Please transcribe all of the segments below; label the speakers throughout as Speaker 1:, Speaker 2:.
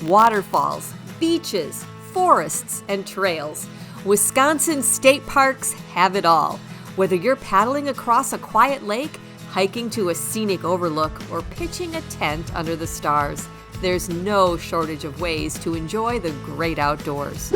Speaker 1: Waterfalls, beaches, forests, and trails. Wisconsin state parks have it all. Whether you're paddling across a quiet lake, hiking to a scenic overlook, or pitching a tent under the stars, there's no shortage of ways to enjoy the great outdoors.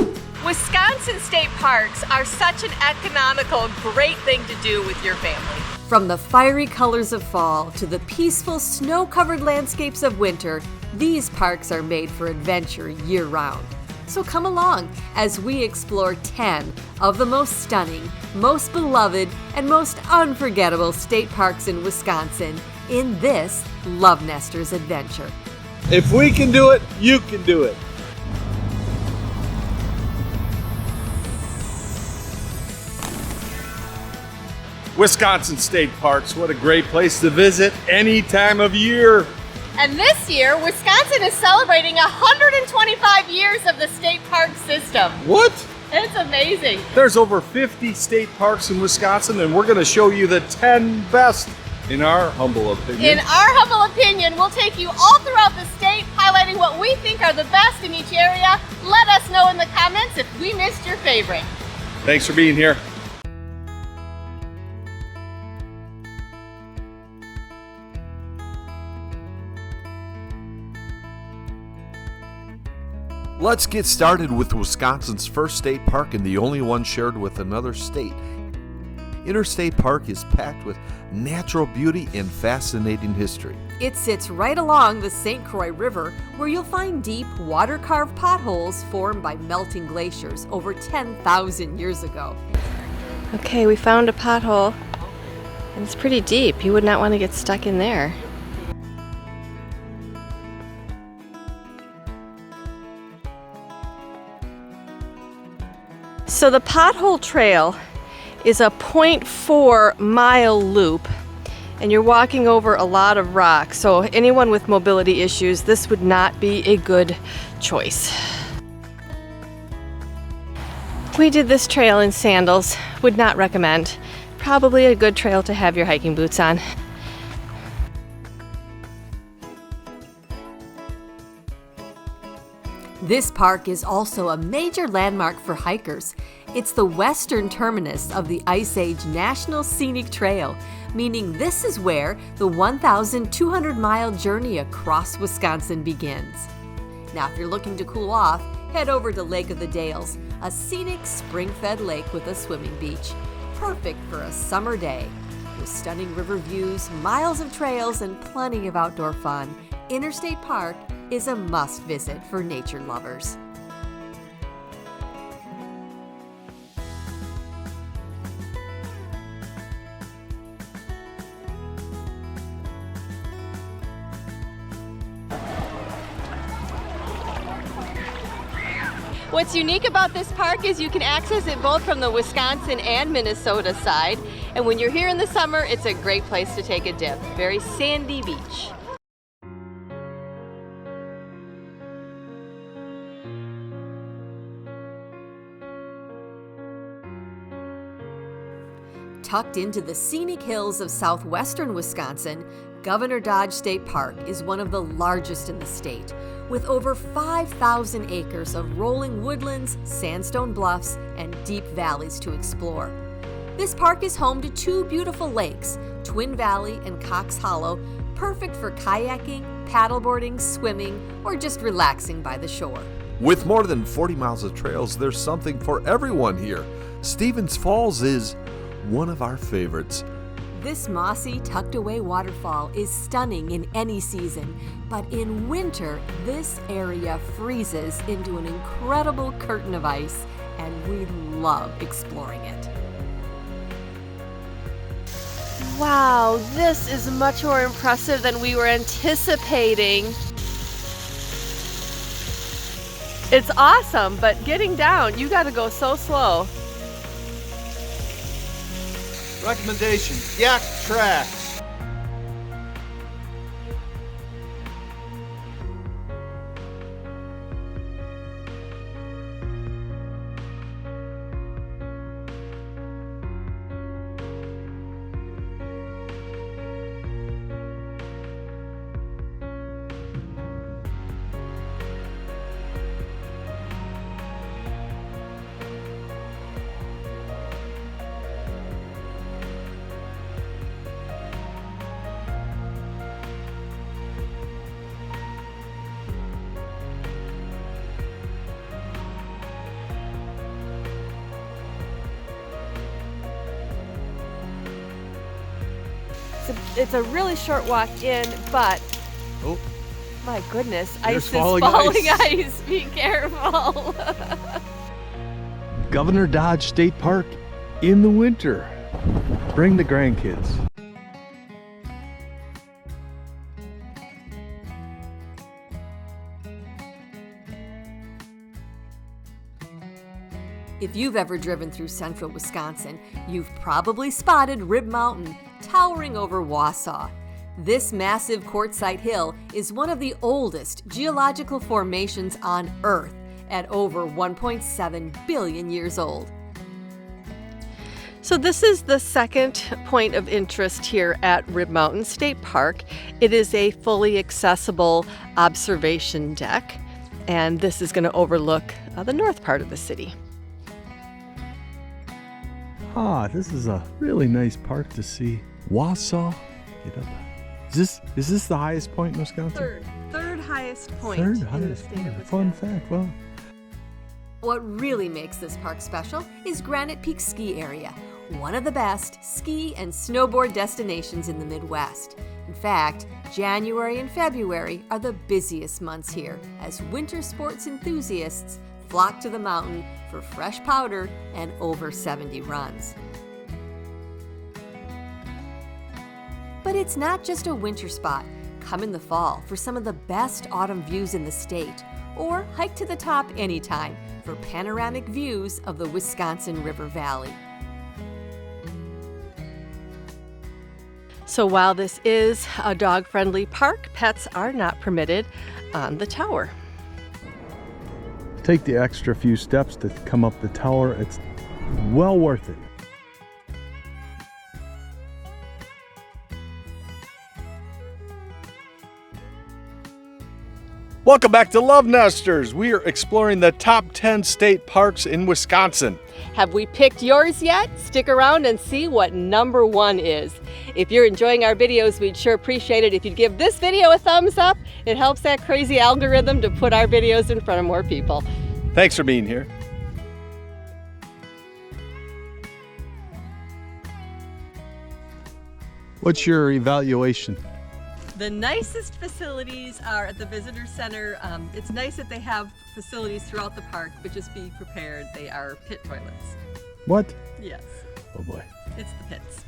Speaker 1: Wisconsin state parks are such an economical, great thing to do with your family. From the fiery colors of fall to the peaceful snow-covered landscapes of winter, these parks are made for adventure year-round. So come along as we explore 10 of the most stunning, most beloved, and most unforgettable state parks in Wisconsin in this LoveNesters adventure.
Speaker 2: If we can do it, you can do it. Wisconsin State Parks, what a great place to visit any time of year.
Speaker 1: And this year, Wisconsin is celebrating 125 years of the state park system.
Speaker 2: What?
Speaker 1: It's amazing.
Speaker 2: There's over 50 state parks in Wisconsin, and we're going to show you the 10 best, in our humble opinion.
Speaker 1: In our humble opinion, we'll take you all throughout the state, highlighting what we think are the best in each area. Let us know in the comments if we missed your favorite.
Speaker 2: Thanks for being here.
Speaker 3: Let's get started with Wisconsin's first state park and the only one shared with another state. Interstate Park is packed with natural beauty and fascinating history.
Speaker 1: It sits right along the St. Croix River, where you'll find deep, water-carved potholes formed by melting glaciers over 10,000 years ago.
Speaker 4: Okay, we found a pothole, and it's pretty deep. You would not want to get stuck in there. So the pothole trail is a 0.4 mile loop, and you're walking over a lot of rock. So anyone with mobility issues, this would not be a good choice. We did this trail in sandals, would not recommend. Probably a good trail to have your hiking boots on.
Speaker 1: This park is also a major landmark for hikers. It's the western terminus of the Ice Age National Scenic Trail, meaning this is where the 1,200-mile journey across Wisconsin begins. Now, if you're looking to cool off, head over to Lake of the Dales, a scenic spring-fed lake with a swimming beach. Perfect for a summer day. With stunning river views, miles of trails, and plenty of outdoor fun, Interstate Park is a must-visit for nature lovers.
Speaker 4: What's unique about this park is you can access it both from the Wisconsin and Minnesota side. And when you're here in the summer, it's a great place to take a dip. Very sandy beach.
Speaker 1: Tucked into the scenic hills of southwestern Wisconsin, Governor Dodge State Park is one of the largest in the state, with over 5,000 acres of rolling woodlands, sandstone bluffs, and deep valleys to explore. This park is home to two beautiful lakes, Twin Valley and Cox Hollow, perfect for kayaking, paddleboarding, swimming, or just relaxing by the shore.
Speaker 3: With more than 40 miles of trails, there's something for everyone here. Stevens Falls is one of our favorites.
Speaker 1: This mossy, tucked-away waterfall is stunning in any season, but in winter, this area freezes into an incredible curtain of ice, and we love exploring it.
Speaker 4: Wow, this is much more impressive than we were anticipating. It's awesome, but getting down, you gotta go so slow.
Speaker 2: Recommendation, yak tracks.
Speaker 4: It's a really short walk in, but
Speaker 2: Oh,
Speaker 4: my goodness,
Speaker 2: there's
Speaker 4: ice is
Speaker 2: falling
Speaker 4: falling
Speaker 2: ice.
Speaker 4: ice. Be careful.
Speaker 2: Governor Dodge State Park in the winter. Bring the grandkids.
Speaker 1: If you've ever driven through central Wisconsin, you've probably spotted Rib Mountain towering over Wausau. This massive quartzite hill is one of the oldest geological formations on Earth at over 1.7 billion years old.
Speaker 4: So this is the second point of interest here at Rib Mountain State Park. It is a fully accessible observation deck, and this is going to overlook the north part of the city.
Speaker 2: Ah, this is a really nice park to see. Wausau. Get up. Is this the highest point in Wisconsin?
Speaker 4: Third highest point
Speaker 2: Third
Speaker 4: in the
Speaker 2: highest
Speaker 4: state of
Speaker 2: point. Fun
Speaker 4: Wisconsin.
Speaker 2: fact. Well,
Speaker 1: What really makes this park special is Granite Peak Ski Area, one of the best ski and snowboard destinations in the Midwest. In fact, January and February are the busiest months here as winter sports enthusiasts flock to the mountain for fresh powder and over 70 runs. But it's not just a winter spot. Come in the fall for some of the best autumn views in the state, or hike to the top anytime for panoramic views of the Wisconsin River Valley.
Speaker 4: So while this is a dog-friendly park, pets are not permitted on the tower.
Speaker 2: take the extra few steps to come up the tower. It's well worth it. Welcome back to Love Nesters. We are exploring the top 10 state parks in Wisconsin.
Speaker 4: Have we picked yours yet? Stick around and see what number 1 is. If you're enjoying our videos, we'd sure appreciate it if you'd give this video a thumbs up. It helps that crazy algorithm to put our videos in front of more people.
Speaker 2: Thanks for being here. What's your evaluation?
Speaker 4: The nicest facilities are at the visitor center. It's nice that they have facilities throughout the park, but just be prepared. They are pit toilets.
Speaker 2: What?
Speaker 4: Yes,
Speaker 2: Oh boy.
Speaker 4: it's the pits.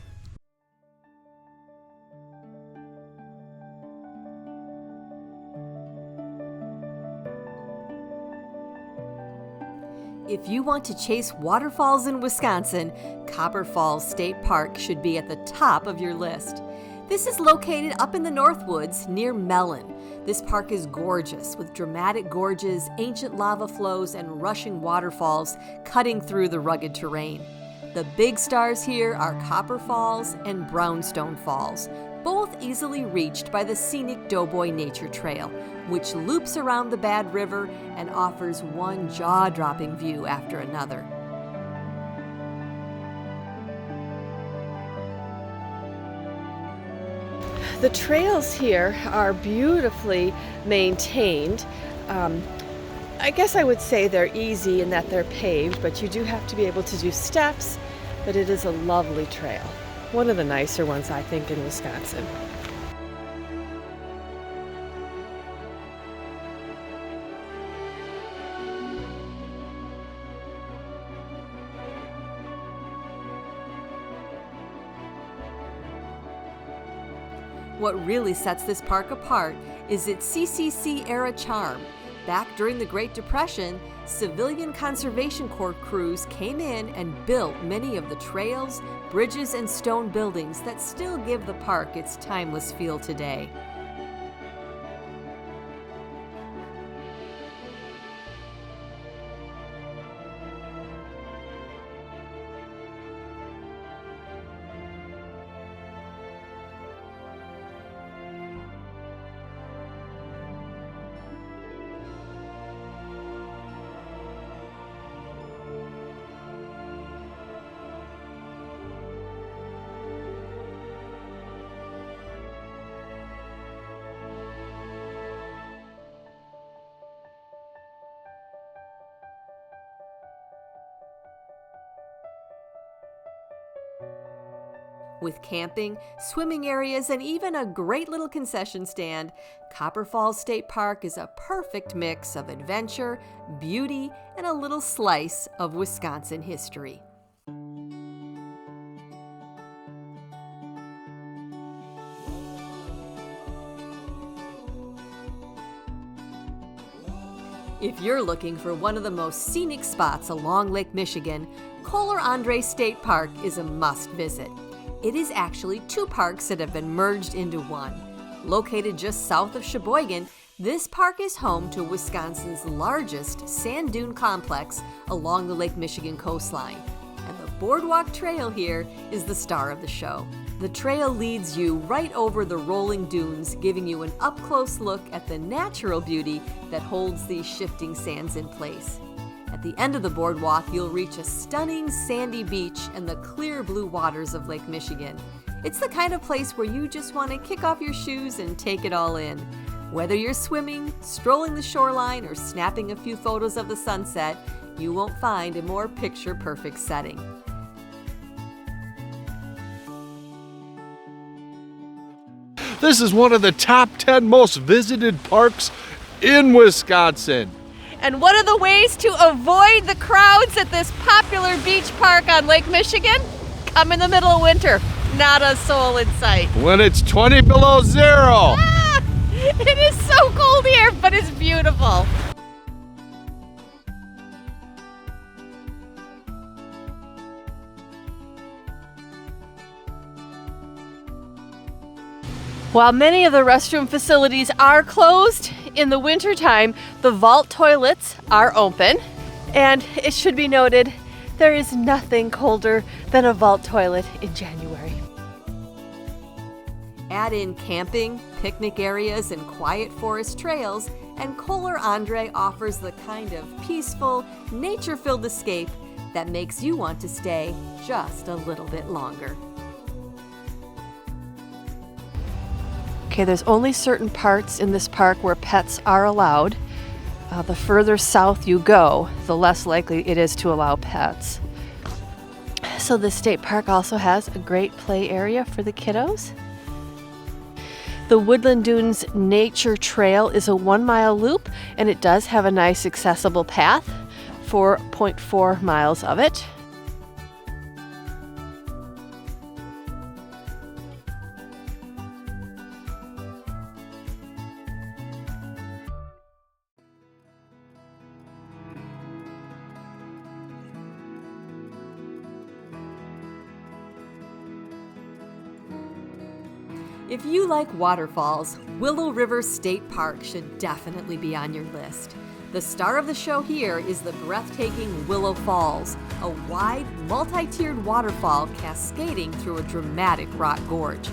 Speaker 1: If you want to chase waterfalls in Wisconsin, Copper Falls State Park should be at the top of your list. This is located up in the Northwoods near Mellon. This park is gorgeous with dramatic gorges, ancient lava flows, and rushing waterfalls cutting through the rugged terrain. The big stars here are Copper Falls and Brownstone Falls, both easily reached by the scenic Doughboy Nature Trail, which loops around the Bad River and offers one jaw-dropping view after another.
Speaker 4: The trails here are beautifully maintained. I guess I would say they're easy in that they're paved, but you do have to be able to do steps, but it is a lovely trail. One of the nicer ones, I think, in Wisconsin.
Speaker 1: What really sets this park apart is its CCC-era charm. Back during the Great Depression, civilian Conservation Corps crews came in and built many of the trails, bridges, and stone buildings that still give the park its timeless feel today. With camping, swimming areas, and even a great little concession stand, Copper Falls State Park is a perfect mix of adventure, beauty, and a little slice of Wisconsin history. If you're looking for one of the most scenic spots along Lake Michigan, Kohler-Andrae State Park is a must visit. It is actually two parks that have been merged into one. Located just south of Sheboygan, this park is home to Wisconsin's largest sand dune complex along the Lake Michigan coastline. And the boardwalk trail here is the star of the show. The trail leads you right over the rolling dunes, giving you an up-close look at the natural beauty that holds these shifting sands in place. At the end of the boardwalk, you'll reach a stunning sandy beach and the clear blue waters of Lake Michigan. It's the kind of place where you just want to kick off your shoes and take it all in. Whether you're swimming, strolling the shoreline, or snapping a few photos of the sunset, you won't find a more picture-perfect setting.
Speaker 3: This is one of the top 10 most visited parks in Wisconsin.
Speaker 4: And what are the ways to avoid the crowds at this popular beach park on Lake Michigan? Come in the middle of winter, not a soul in sight.
Speaker 3: When it's 20 below zero.
Speaker 4: It is so cold here, but it's beautiful. While many of the restroom facilities are closed in the wintertime, the vault toilets are open. And it should be noted, there is nothing colder than a vault toilet in January.
Speaker 1: Add in camping, picnic areas, and quiet forest trails, and Kohler-Andrae offers the kind of peaceful, nature-filled escape that makes you want to stay just a little bit longer.
Speaker 4: Okay, there's only certain parts in this park where pets are allowed. The further south you go, the less likely it is to allow pets. So this state park also has a great play area for the kiddos. The Woodland Dunes Nature Trail is a 1-mile loop, and it does have a nice accessible path for 0.4 miles of it.
Speaker 1: If you like waterfalls, Willow River State Park should definitely be on your list. The star of the show here is the breathtaking Willow Falls, a wide, multi-tiered waterfall cascading through a dramatic rock gorge.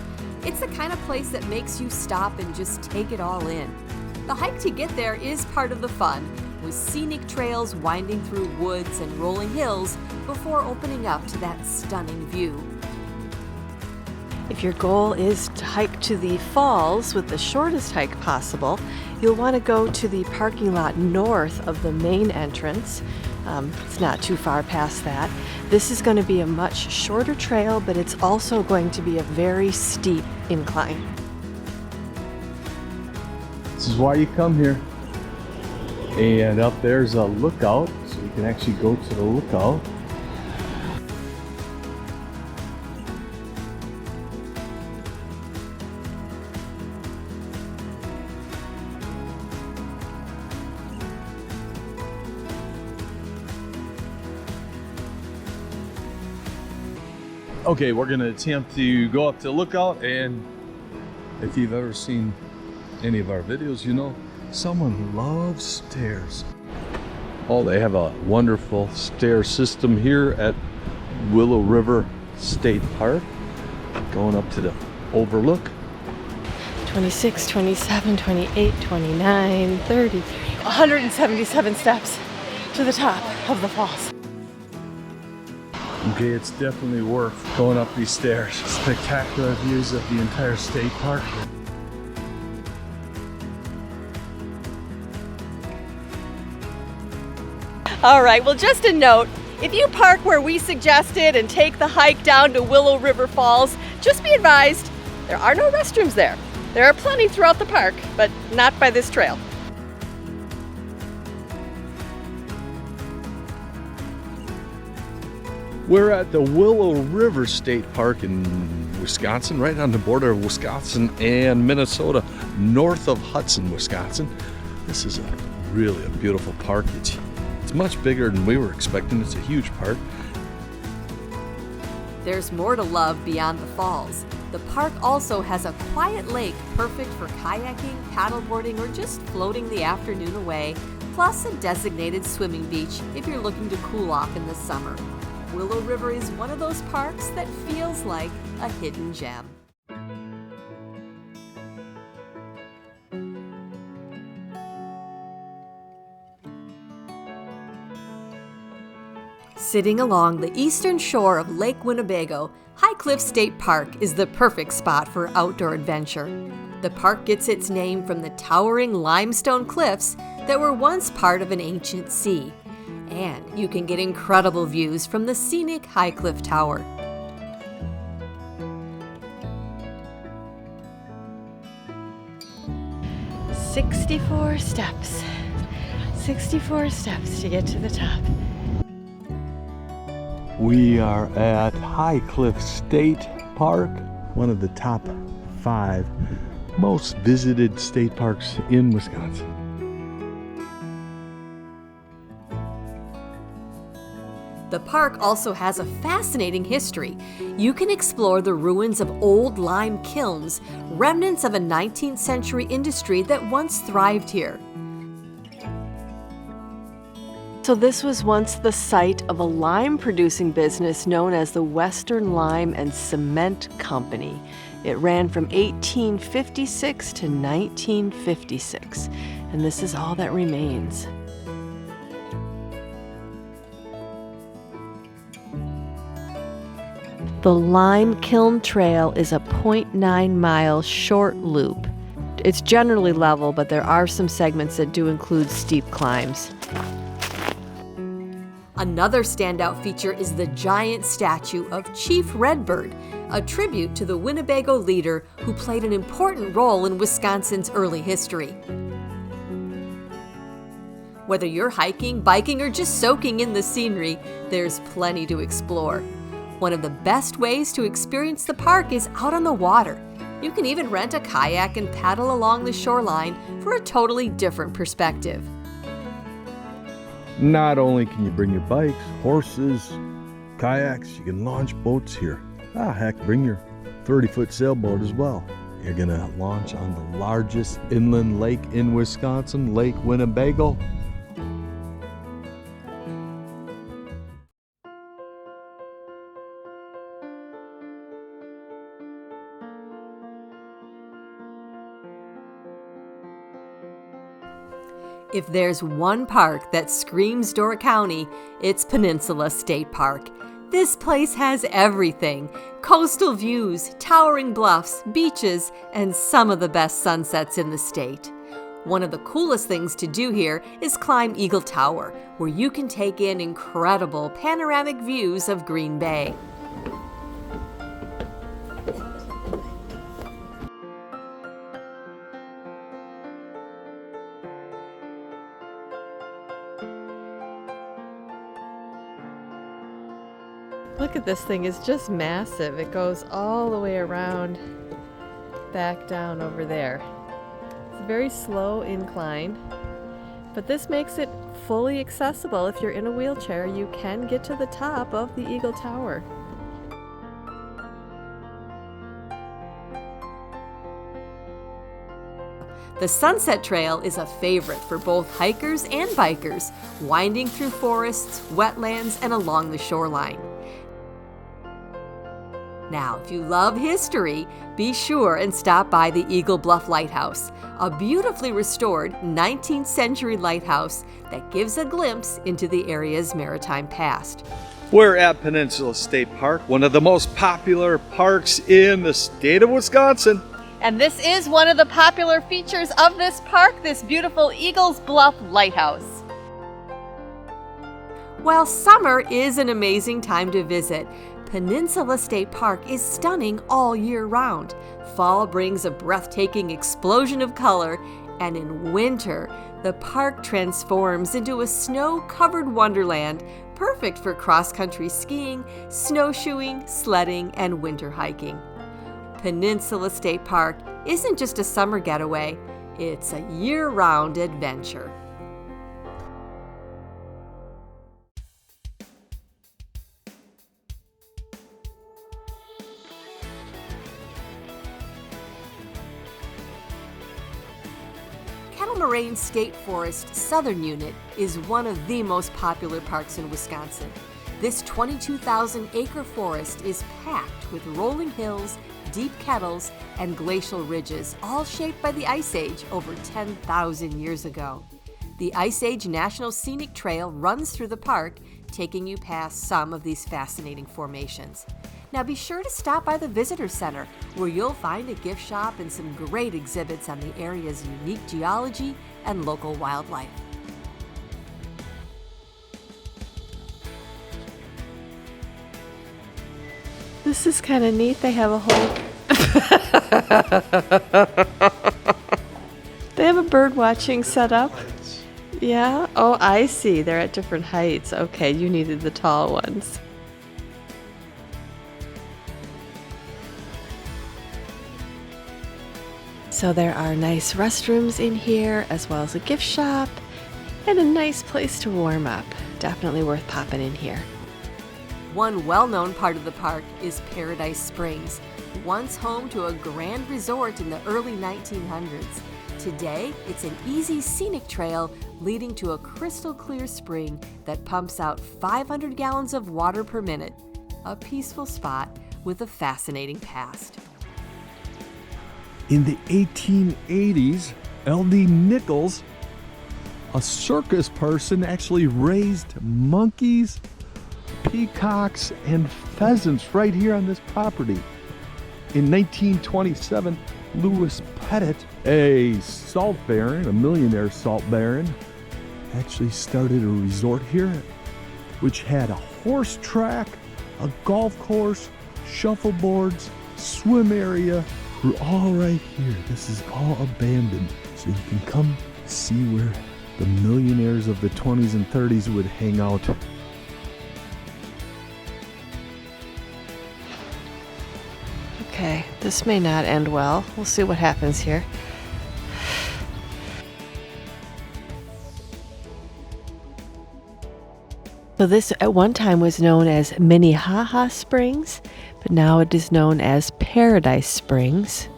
Speaker 1: It's the kind of place that makes you stop and just take it all in. The hike to get there is part of the fun, with scenic trails winding through woods and rolling hills before opening up to that stunning view.
Speaker 4: If your goal is to hike to the falls with the shortest hike possible, you'll want to go to the parking lot north of the main entrance. It's not too far past that. This is going to be a much shorter trail, but it's also going to be a very steep incline.
Speaker 2: This is why you come here. And up there's a lookout, so you can actually go to the lookout. Okay, we're gonna attempt to go up to the lookout, and if you've ever seen any of our videos, you know someone loves stairs. Oh, they have a wonderful stair system here at Willow River State Park, going up to the overlook.
Speaker 4: 26, 27, 28, 29, 30, 177 steps to the top of the falls.
Speaker 2: Okay, it's definitely worth going up these stairs. Spectacular views of the entire state park.
Speaker 4: All right, well, just a note, If you park where we suggested and take the hike down to Willow River Falls, just be advised, there are no restrooms there. There are plenty throughout the park, but not by this trail.
Speaker 2: We're at the Willow River State Park in Wisconsin, right on the border of Wisconsin and Minnesota, north of Hudson, Wisconsin. This is really a beautiful park. It's much bigger than we were expecting. It's a huge park.
Speaker 1: There's more to love beyond the falls. The park also has a quiet lake perfect for kayaking, paddleboarding, or just floating the afternoon away, plus a designated swimming beach if you're looking to cool off in the summer. Willow River is one of those parks that feels like a hidden gem. Sitting along the eastern shore of Lake Winnebago, High Cliff State Park is the perfect spot for outdoor adventure. The park gets its name from the towering limestone cliffs that were once part of an ancient sea. And you can get incredible views from the scenic High Cliff Tower.
Speaker 4: "64 steps. 64 steps to get to the top."
Speaker 2: We are at High Cliff State Park, one of the top 5 most visited state parks in Wisconsin.
Speaker 1: The park also has a fascinating history. You can explore the ruins of old lime kilns, remnants of a 19th century industry that once thrived here.
Speaker 4: So this was once the site of a lime-producing business known as the Western Lime and Cement Company. It ran from 1856 to 1956, and this is all that remains. The Lime Kiln Trail is a 0.9-mile short loop. It's generally level, but there are some segments that do include steep climbs.
Speaker 1: Another standout feature is the giant statue of Chief Redbird, a tribute to the Winnebago leader who played an important role in Wisconsin's early history. Whether you're hiking, biking, or just soaking in the scenery, there's plenty to explore. One of the best ways to experience the park is out on the water. You can even rent a kayak and paddle along the shoreline for a totally different perspective.
Speaker 2: Not only can you bring your bikes, horses, kayaks, you can launch boats here. Heck, bring your 30-foot sailboat as well. You're gonna launch on the largest inland lake in Wisconsin, Lake Winnebago.
Speaker 1: If there's one park that screams Door County, it's Peninsula State Park. This place has everything: coastal views, towering bluffs, beaches, and some of the best sunsets in the state. One of the coolest things to do here is climb Eagle Tower, where you can take in incredible panoramic views of Green Bay.
Speaker 4: Look at this thing, it's just massive. It goes all the way around back down over there. It's a very slow incline, but this makes it fully accessible. If you're in a wheelchair, you can get to the top of the Eagle Tower.
Speaker 1: The Sunset Trail is a favorite for both hikers and bikers, winding through forests, wetlands, and along the shoreline. Now, if you love history, be sure and stop by the Eagle Bluff Lighthouse, a beautifully restored 19th century lighthouse that gives a glimpse into the area's maritime past.
Speaker 2: We're at Peninsula State Park, one of the most popular parks in the state of Wisconsin.
Speaker 4: And this is one of the popular features of this park, this beautiful Eagles Bluff Lighthouse.
Speaker 1: While summer is an amazing time to visit, Peninsula State Park is stunning all year round. Fall brings a breathtaking explosion of color, and in winter, the park transforms into a snow-covered wonderland, perfect for cross-country skiing, snowshoeing, sledding, and winter hiking. Peninsula State Park isn't just a summer getaway, it's a year-round adventure. Moraine State Forest Southern Unit is one of the most popular parks in Wisconsin. This 22,000-acre forest is packed with rolling hills, deep kettles, and glacial ridges, all shaped by the Ice Age over 10,000 years ago. The Ice Age National Scenic Trail runs through the park, taking you past some of these fascinating formations. Now be sure to stop by the Visitor Center, where you'll find a gift shop and some great exhibits on the area's unique geology and local wildlife.
Speaker 4: This is kind of neat. They have a whole... They have a bird watching set up. Yeah? Oh, I see. They're at different heights. Okay, you needed the tall ones. So there are nice restrooms in here, as well as a gift shop, and a nice place to warm up. Definitely worth popping in here.
Speaker 1: One well-known part of the park is Paradise Springs, once home to a grand resort in the early 1900s. Today, it's an easy scenic trail leading to a crystal-clear spring that pumps out 500 gallons of water per minute. A peaceful spot with a fascinating past.
Speaker 2: In the 1880s, L.D. Nichols, a circus person, actually raised monkeys, peacocks, and pheasants right here on this property. In 1927, Louis Pettit, a salt baron, a millionaire salt baron, actually started a resort here, which had a horse track, a golf course, shuffleboards, swim area. We're all right here. This is all abandoned. So you can come see where the millionaires of the 20s and 30s would hang out.
Speaker 4: Okay, this may not end well. We'll see what happens here. So this at one time was known as Minnehaha Springs, but now it is known as Paradise Springs.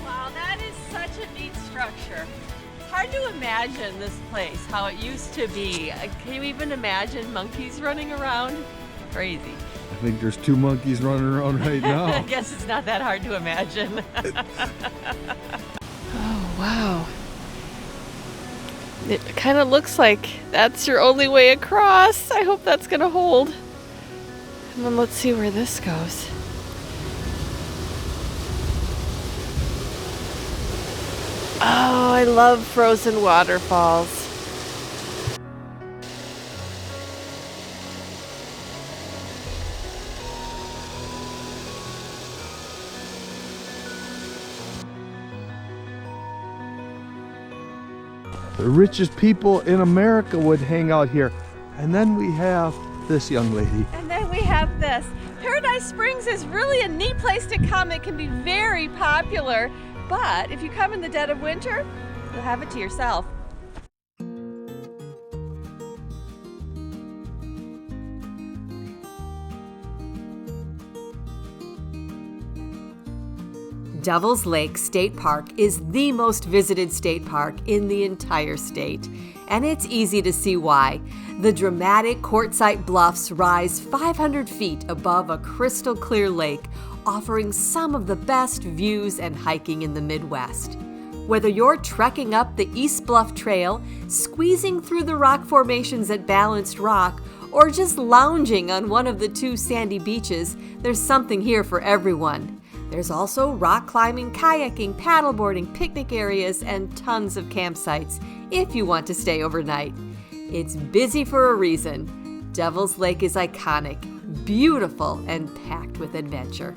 Speaker 4: Wow, that is such a neat structure. It's hard to imagine this place, how it used to be. Can you even imagine monkeys running around? Crazy.
Speaker 2: I think there's 2 monkeys running around right now.
Speaker 4: I guess it's not that hard to imagine. Oh, wow. It kind of looks like that's your only way across. I hope that's going to hold. And then let's see where this goes. Oh, I love frozen waterfalls.
Speaker 2: The richest people in America would hang out here. And then we have this young lady.
Speaker 4: And then we have this. Paradise Springs is really a neat place to come. It can be very popular, but if you come in the dead of winter, you'll have it to yourself.
Speaker 1: Devil's Lake State Park is the most visited state park in the entire state, and it's easy to see why. The dramatic quartzite bluffs rise 500 feet above a crystal clear lake, offering some of the best views and hiking in the Midwest. Whether you're trekking up the East Bluff Trail, squeezing through the rock formations at Balanced Rock, or just lounging on one of the 2 sandy beaches, there's something here for everyone. There's also rock climbing, kayaking, paddleboarding, picnic areas, and tons of campsites if you want to stay overnight. It's busy for a reason. Devil's Lake is iconic, beautiful, and packed with adventure.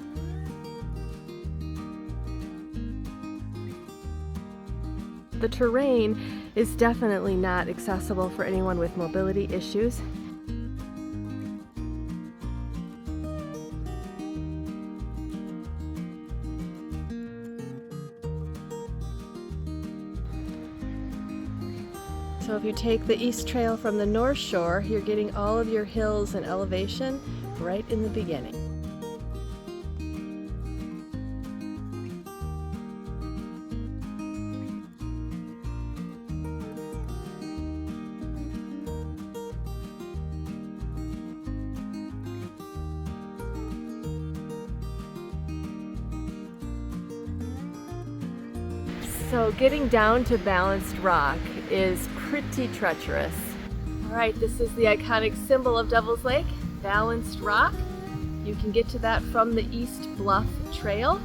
Speaker 4: The terrain is definitely not accessible for anyone with mobility issues. So if you take the East Trail from the North Shore, you're getting all of your hills and elevation right in the beginning. So getting down to Balanced Rock is pretty treacherous. All right, this is the iconic symbol of Devil's Lake, Balanced Rock. You can get to that from the East Bluff Trail.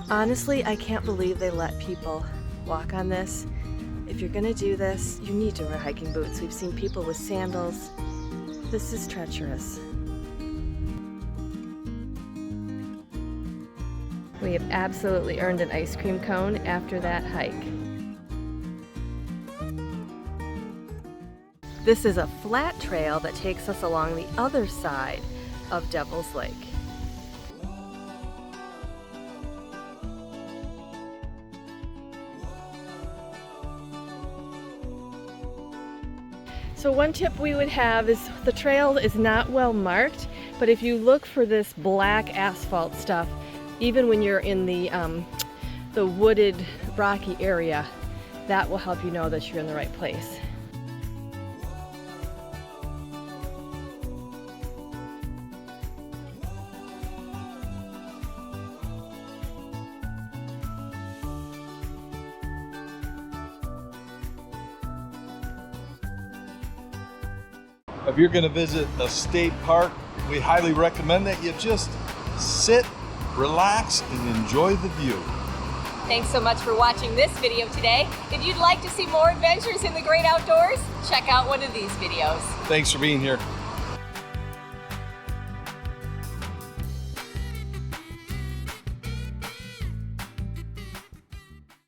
Speaker 4: Honestly, I can't believe they let people walk on this. If you're gonna do this, you need to wear hiking boots. We've seen people with sandals. This is treacherous. We have absolutely earned an ice cream cone after that hike. This is a flat trail that takes us along the other side of Devil's Lake. So one tip we would have is the trail is not well marked, but if you look for this black asphalt stuff, even when you're in the wooded, rocky area, that will help you know that you're in the right place.
Speaker 2: If you're going to visit a state park, we highly recommend that you just sit, relax, and enjoy the view.
Speaker 1: Thanks so much for watching this video today. If you'd like to see more adventures in the great outdoors, check out one of these videos.
Speaker 2: Thanks for being here.